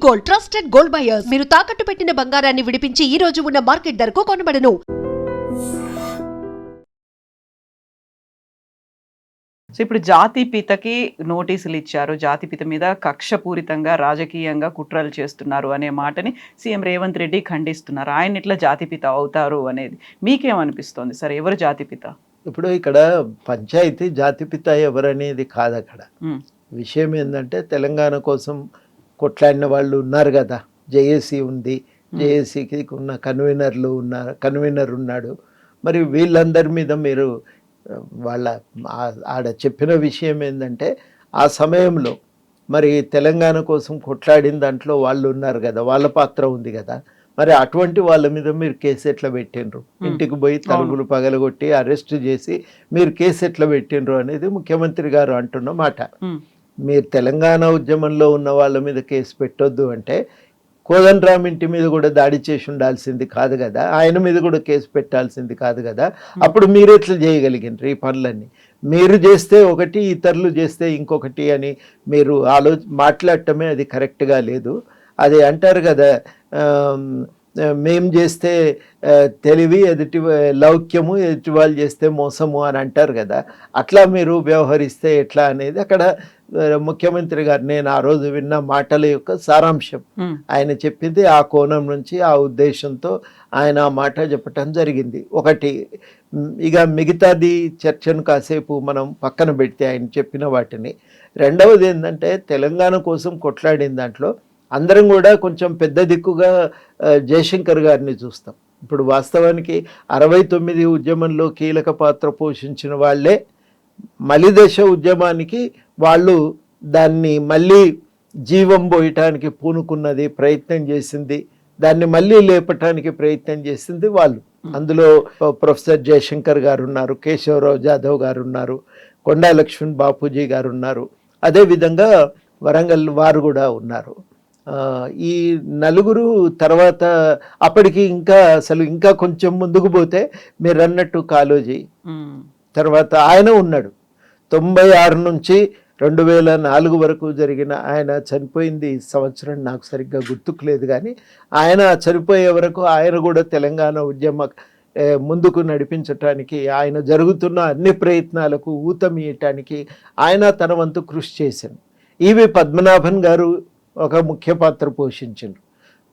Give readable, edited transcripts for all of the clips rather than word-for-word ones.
Gold, trusted gold buyers. మీరు తాకట్టు పెట్టిన బంగారాన్ని విడిపించి ఈ రోజు ఉన్న మార్కెట్ ధరకు కొనబడను. సో ఇప్పుడు జాతిపితకి నోటీసులు ఇచ్చారు. జాతిపిత మీద కక్షపూరితంగా రాజకీయంగా కుట్రలు చేస్తున్నారు అనే మాటని సీఎం రేవంత్ రెడ్డి ఖండిస్తున్నారు. ఆయన ఇట్లా జాతిపిత అవుతారు అనేది మీకేమనిపిస్తోంది సార్? ఎవరు జాతిపిత? ఇప్పుడు ఇక్కడ పంచాయతీ జాతిపిత ఎవరనేది కాదు. అక్కడ విషయం ఏంటంటే తెలంగాణ కోసం కొట్లాడిన వాళ్ళు ఉన్నారు కదా. జేఏసీ ఉంది, జేఏసీకి ఉన్న కన్వీనర్ ఉన్నాడు. మరి వీళ్ళందరి మీద మీరు ఆడ చెప్పిన విషయం ఏంటంటే ఆ సమయంలో మరి తెలంగాణ కోసం కొట్లాడిన దాంట్లో వాళ్ళు ఉన్నారు కదా, వాళ్ళ పాత్ర ఉంది కదా. మరి అటువంటి వాళ్ళ మీద మీరు కేసు ఎట్లా పెట్టిండ్రు? ఇంటికి పోయి తలుపులు పగలగొట్టి అరెస్ట్ చేసి మీరు కేసు ఎట్లా పెట్టిండ్రు అనేది ముఖ్యమంత్రి గారు అంటున్న మాట. మీరు తెలంగాణ ఉద్యమంలో ఉన్న వాళ్ళ మీద కేసు పెట్టొద్దు అంటే కోదండరామ్ ఇంటి మీద కూడా దాడి చేసి ఉండాల్సింది కాదు కదా, ఆయన మీద కూడా కేసు పెట్టాల్సింది కాదు కదా. అప్పుడు మీరు ఎట్లా చేయగలిగినారు ఈ పనులన్నీ? మీరు చేస్తే ఒకటి, ఇతరులు చేస్తే ఇంకొకటి అని మీరు మాట్లాడటమే అది కరెక్ట్గా లేదు. అది అంటారు కదా, మేం చేస్తే తెలివి, లౌక్యము, ఎదుటి వాళ్ళు చేస్తే మోసము అని అంటారు కదా. అట్లా మీరు వ్యవహరిస్తే ఎట్లా అనేది అక్కడ ముఖ్యమంత్రి గారు నేను ఆ రోజు విన్న మాటల యొక్క సారాంశం. ఆయన చెప్పింది ఆ కోణం నుంచి, ఆ ఉద్దేశంతో ఆయన ఆ మాట చెప్పటం జరిగింది. ఒకటి, ఇక మిగతాది చర్చను కాసేపు మనం పక్కన పెడితే ఆయన చెప్పిన వాటిని. రెండవది ఏంటంటే తెలంగాణ కోసం కొట్లాడిన దాంట్లో అందరం కూడా కొంచెం పెద్ద దిక్కుగా జయశంకర్ గారిని చూస్తాం. ఇప్పుడు వాస్తవానికి 69 ఉద్యమంలో కీలక పాత్ర పోషించిన వాళ్ళే మలిదశ ఉద్యమానికి వాళ్ళు దాన్ని మళ్ళీ జీవం పోయటానికి పూనుకున్నది, ప్రయత్నం చేసింది, దాన్ని మళ్ళీ లేపటానికి ప్రయత్నం చేసింది వాళ్ళు. అందులో ప్రొఫెసర్ జయశంకర్ గారు ఉన్నారు, కేశవరావు జాదవ్ గారు ఉన్నారు, కొండా లక్ష్మణ్ బాపూజీ గారు ఉన్నారు, అదేవిధంగా వరంగల్ వారు కూడా ఉన్నారు. ఈ నలుగురు తర్వాత అప్పటికి ఇంకా కొంచెం ముందుకు పోతే మీరు అన్నట్టు కాళోజీ తర్వాత ఆయన ఉన్నాడు. 96 నుంచి 2004 వరకు జరిగిన, ఆయన చనిపోయింది సంవత్సరం నాకు సరిగ్గా గుర్తుకు లేదు, కానీ ఆయన చనిపోయే వరకు ఆయన కూడా తెలంగాణ ఉద్యమ ముందుకు నడిపించటానికి, ఆయన జరుగుతున్న అన్ని ప్రయత్నాలకు ఊతమీయటానికి ఆయన తన వంతు కృషి చేశాను. ఈవి పద్మనాభన్ గారు ఒక ముఖ్య పాత్ర పోషించారు.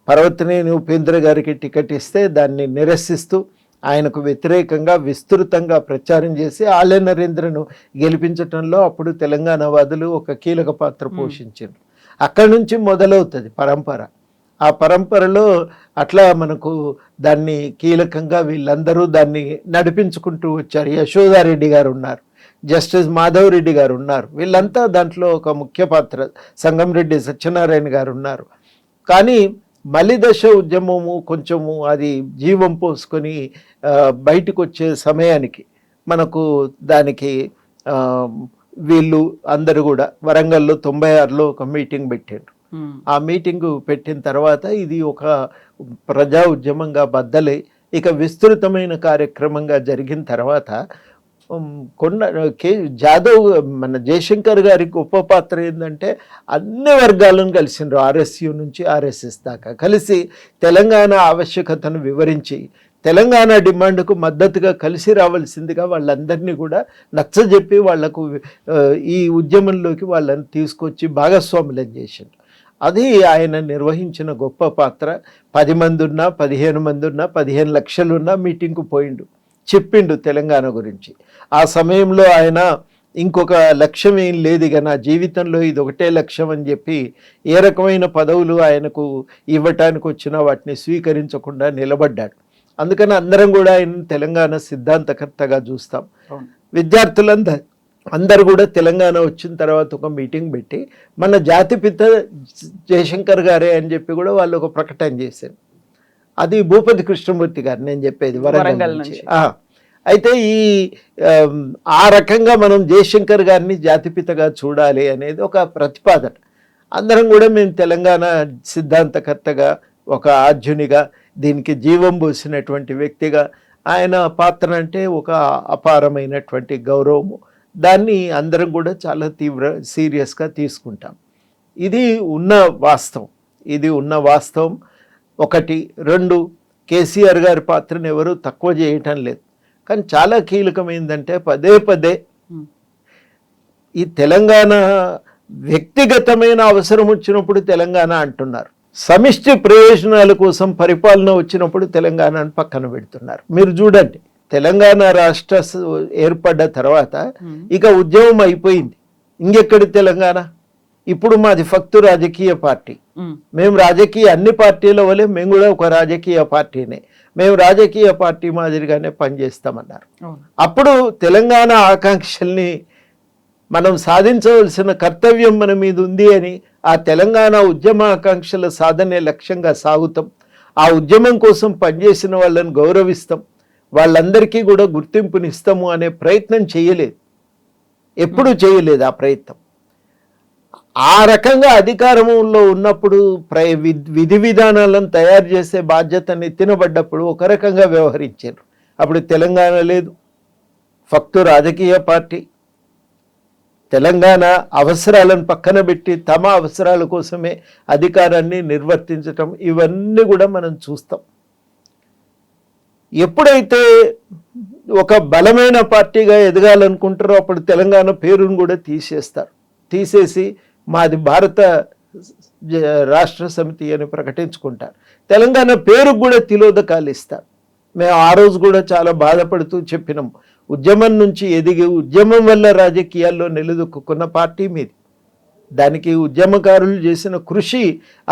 పర్వతనేని ఉపేంద్ర గారికి టికెట్ ఇస్తే దాన్ని నిరసిస్తూ ఆయనకు వ్యతిరేకంగా విస్తృతంగా ప్రచారం చేసి ఆలయ నరేంద్రను గెలిపించటంలో అప్పుడు తెలంగాణ వాదులు ఒక కీలక పాత్ర పోషించారు. అక్కడి నుంచి మొదలవుతుంది పరంపర. ఆ పరంపరలో అట్లా మనకు దాన్ని కీలకంగా వీళ్ళందరూ దాన్ని నడిపించుకుంటూ వచ్చారు. యశోదారెడ్డి గారు ఉన్నారు, జస్టిస్ మాధవ్ రెడ్డి గారు ఉన్నారు, వీళ్ళంతా దాంట్లో ఒక ముఖ్య పాత్ర, సంగంరెడ్డి సత్యనారాయణ గారు ఉన్నారు. కానీ మలిదశ ఉద్యమము కొంచెము అది జీవం పోసుకొని బయటకు వచ్చే సమయానికి మనకు దానికి వీళ్ళు అందరూ కూడా వరంగల్లో 96లో ఒక మీటింగ్ పెట్టారు. ఆ మీటింగు పెట్టిన తర్వాత ఇది ఒక ప్రజా ఉద్యమంగా బద్దలై ఇక విస్తృతమైన కార్యక్రమంగా జరిగిన తర్వాత జాదవ్ మన జయశంకర్ గారి గొప్ప పాత్ర ఏంటంటే అన్ని వర్గాలను కలిసిండ్రు, ఆర్ఎస్యు నుంచి ఆర్ఎస్ఎస్ దాకా కలిసి తెలంగాణ ఆవశ్యకతను వివరించి తెలంగాణ డిమాండ్కు మద్దతుగా కలిసి రావాల్సిందిగా వాళ్ళందరినీ కూడా నచ్చజెప్పి వాళ్లకు ఈ ఉద్యమంలోకి వాళ్ళని తీసుకొచ్చి భాగస్వాములను చేసిండ్రు. అది ఆయన నిర్వహించిన గొప్ప పాత్ర. 10 మంది ఉన్నా, 15 మంది ఉన్నా, 15 లక్షలున్నా మీటింగ్కు పోయిండు, చెప్పిండు తెలంగాణ గురించి. ఆ సమయంలో ఆయన ఇంకొక లక్ష్యం ఏం లేదు, ఇక నా జీవితంలో ఇది ఒకటే లక్ష్యం అని చెప్పి ఏ రకమైన పదవులు ఆయనకు ఇవ్వటానికి వచ్చినా వాటిని స్వీకరించకుండా నిలబడ్డాడు. అందుకని అందరం కూడా ఆయన తెలంగాణ సిద్ధాంతకర్తగా చూస్తాం. విద్యార్థులందరూ కూడా తెలంగాణ వచ్చిన తర్వాత ఒక మీటింగ్ పెట్టి మన జాతిపిత జయశంకర్ గారే అని చెప్పి కూడా వాళ్ళు ఒక ప్రకటన చేశారు. అది భూపతి కృష్ణమూర్తి గారు నేను చెప్పేది, వరంగల్ నుంచి. అయితే ఆ రకంగా మనం జయశంకర్ గారిని జాతిపితగా చూడాలి అనేది ఒక ప్రతిపాదన. అందరం కూడా మేము తెలంగాణ సిద్ధాంతకర్తగా, ఒక ఆధ్యునిగా, దీనికి జీవం పోసినటువంటి వ్యక్తిగా ఆయన పాత్ర అంటే ఒక అపారమైనటువంటి గౌరవము, దాన్ని అందరం కూడా చాలా సీరియస్గా తీసుకుంటాం. ఇది ఉన్న వాస్తవం. ఇది ఉన్న వాస్తవం. ఒకటి. రెండు, కేసీఆర్ గారి పాత్రను ఎవరు తక్కువ చేయటం లేదు, కానీ చాలా కీలకమైందంటే పదే పదే ఈ తెలంగాణ వ్యక్తిగతమైన అవసరం వచ్చినప్పుడు తెలంగాణ అంటున్నారు, సమిష్టి ప్రయోజనాల కోసం పరిపాలన వచ్చినప్పుడు తెలంగాణను పక్కన పెడుతున్నారు. మీరు చూడండి, తెలంగాణ రాష్ట్ర ఏర్పడ్డ తర్వాత ఇక ఉద్యమం అయిపోయింది, ఇంకెక్కడి తెలంగాణ? ఇప్పుడు మాది ఫక్తు రాజకీయ పార్టీ, మేము రాజకీయ అన్ని పార్టీల వల్లే మేము కూడా ఒక రాజకీయ పార్టీనే, మేము రాజకీయ పార్టీ మాదిరిగానే పనిచేస్తామన్నారు. అప్పుడు తెలంగాణ ఆకాంక్షల్ని మనం సాధించవలసిన కర్తవ్యం మన మీద ఉంది అని ఆ తెలంగాణ ఉద్యమ ఆకాంక్షల సాధనే లక్ష్యంగా సాగుతాం, ఆ ఉద్యమం కోసం పనిచేసిన వాళ్ళని గౌరవిస్తాం, వాళ్ళందరికీ కూడా గుర్తింపునిస్తాము అనే ప్రయత్నం చేయలేదు, ఎప్పుడూ చేయలేదు ఆ ప్రయత్నం. ఆ రకంగా అధికారంలో ఉన్నప్పుడు విధి విధానాలను తయారు చేసే బాధ్యతని తినబడ్డప్పుడు ఒక రకంగా వ్యవహరించారు. అప్పుడు తెలంగాణ లేదు, ఫక్తు రాజకీయ పార్టీ, తెలంగాణ అవసరాలను పక్కన పెట్టి తమ అవసరాల కోసమే అధికారాన్ని నిర్వర్తించటం, ఇవన్నీ కూడా మనం చూస్తాం. ఎప్పుడైతే ఒక బలమైన పార్టీగా ఎదగాలనుకుంటారో అప్పుడు తెలంగాణ పేరును కూడా తీసేస్తారు, తీసేసి మాది భారత రాష్ట్ర సమితి అని ప్రకటించుకుంటారు. తెలంగాణ పేరుకు కూడా తిలోదకాలు ఇస్తారు. మేము ఆ రోజు కూడా చాలా బాధపడుతూ చెప్పినాం, ఉద్యమం నుంచి ఎదిగి ఉద్యమం వల్ల రాజకీయాల్లో నిలదొక్కున్న పార్టీ మీది, దానికి ఉద్యమకారులు చేసిన కృషి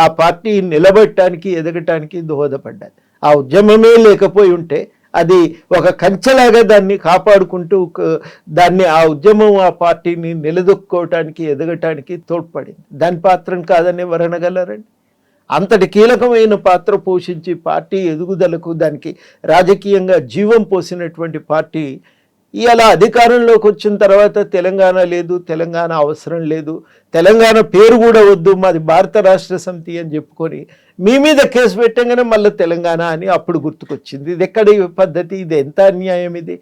ఆ పార్టీ నిలబెట్టడానికి ఎదగటానికి దోహదపడ్డది. ఆ ఉద్యమమే లేకపోయి ఉంటే అది ఒక కంచెలాగా దాన్ని కాపాడుకుంటూ దాన్ని ఆ ఉద్యమం ఆ పార్టీని నిలదొక్కుకోవటానికి ఎదగటానికి తోడ్పడింది. దాని పాత్రను కాదని ఎవరు అనగలరండి? అంతటి కీలకమైన పాత్ర పోషించి పార్టీ ఎదుగుదలకు దానికి రాజకీయంగా జీవం పోసినటువంటి పార్టీ ఇవాళ అధికారంలోకి వచ్చిన తర్వాత తెలంగాణ లేదు, తెలంగాణ అవసరం లేదు, తెలంగాణ పేరు కూడా వద్దు, మాది భారత రాష్ట్ర సమితి అని చెప్పుకొని మీ మీద కేసు పెట్టగానే మళ్ళీ తెలంగాణ అని అప్పుడు గుర్తుకొచ్చింది. ఇది ఎక్కడి పద్ధతి? ఇది ఎంత అన్యాయం ఇది?